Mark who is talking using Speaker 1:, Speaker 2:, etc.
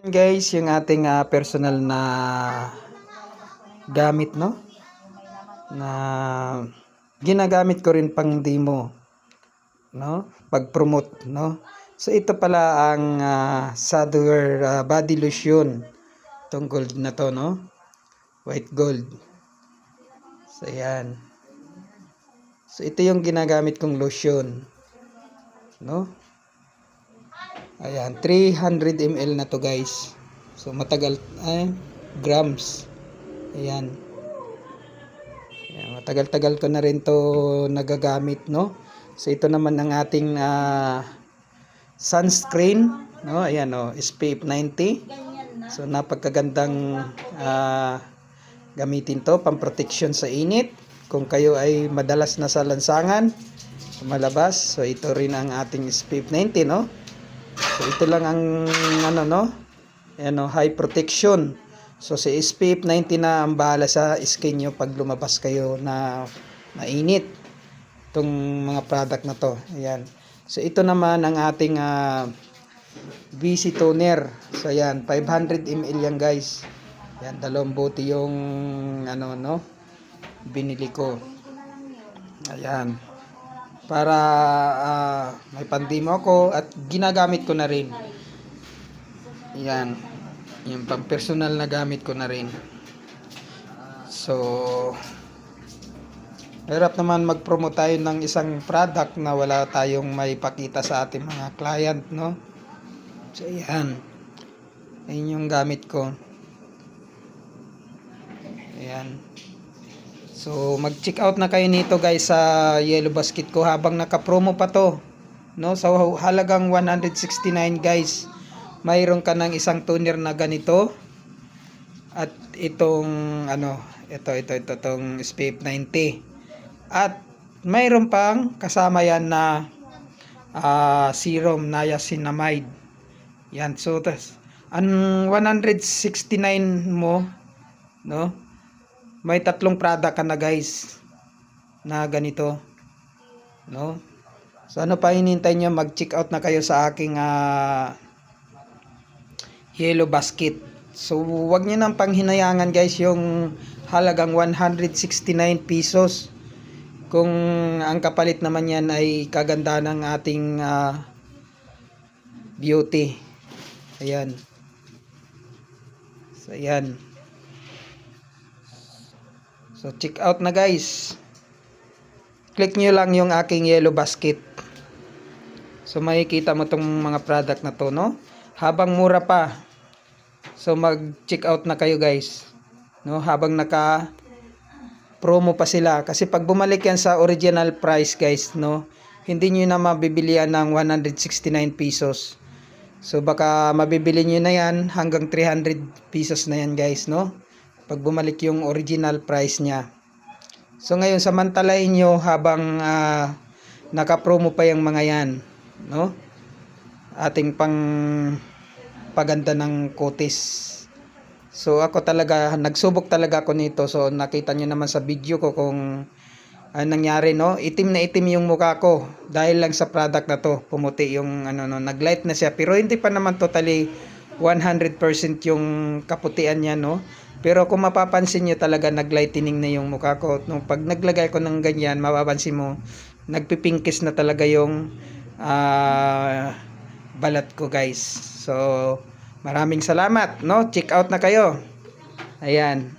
Speaker 1: Guys, yung ating personal na gamit, no, na ginagamit ko rin pang demo, no, pag-promote, no. So ito pala ang Sadware body lotion, itong gold na to, no, white gold. So yan, so ito yung ginagamit kong lotion, no. Ayan, 300 ml na to guys. So matagal, grams. Ayan. Ayan, matagal-tagal ko na rin to nagagamit, no. So ito naman ang ating sunscreen, no. Ayan, oh, SPF 90. So napagkagandang gamitin to, pang-protection sa init. Kung kayo ay madalas na sa lansangan, malabas, so ito rin ang ating SPF 90, no. So ito lang ang no, ano, high protection. So si SPF 90 na ang bahala sa skin nyo pag lumabas kayo na mainit. Itong mga product na to. Ayan. So ito naman ang ating VC toner. So ayan, 500 ml yan guys. Ayan, dalawang bote yung ano, no, binili ko. Ayan, para may pandemo ako at ginagamit ko na rin. Yan, yung pang personal na gamit ko na rin. So hirap naman mag-promote tayo ng isang product na wala tayong may pakita sa ating mga client, no. So yan, ayun yung gamit ko. Ayan. So mag-check out na kayo nito guys sa Yellow Basket ko habang naka-promo pa to, no. So halagang 169 guys. Mayroon ka ng isang toner na ganito at itong ano, ito tong SPF 90. At mayroon pang kasama yan na serum niacinamide. Yan, so ang 169 mo, no, may tatlong product ka na guys na ganito, no. So ano pa hinihintay nyo, mag-check out na kayo sa aking Yellow Basket. So wag niyo nang panghinayangan guys yung halagang 169 pesos kung ang kapalit naman yan ay kaganda ng ating beauty. Ayan. So ayan. So check out na guys. Click nyo lang yung aking Yellow Basket. So makikita mo tong mga product na to, no, habang mura pa. So mag-check out na kayo guys, no, habang naka promo pa sila, kasi pag bumalik yan sa original price guys, no, hindi nyo na mabibilian ng 169 pesos. So baka mabibili nyo na yan hanggang 300 pesos na yan guys, no, pag bumalik yung original price nya. So ngayon samantalahin nyo habang naka-promo pa yung mga yan, no, ating pang paganda ng kutis. So ako talaga, nagsubok talaga ako nito. So nakita nyo naman sa video ko kung nangyari, no, itim na itim yung mukha ko dahil lang sa product na to. Pumuti yung ano, no, naglight na siya, pero hindi pa naman totally 100% yung kaputian niya, no. Pero kung mapapansin nyo talaga, naglightening na yung mukha ko. Nung pag naglagay ko ng ganyan, mapapansin mo, nagpipinkis na talaga yung balat ko guys. So maraming salamat, no. Check out na kayo. Ayan.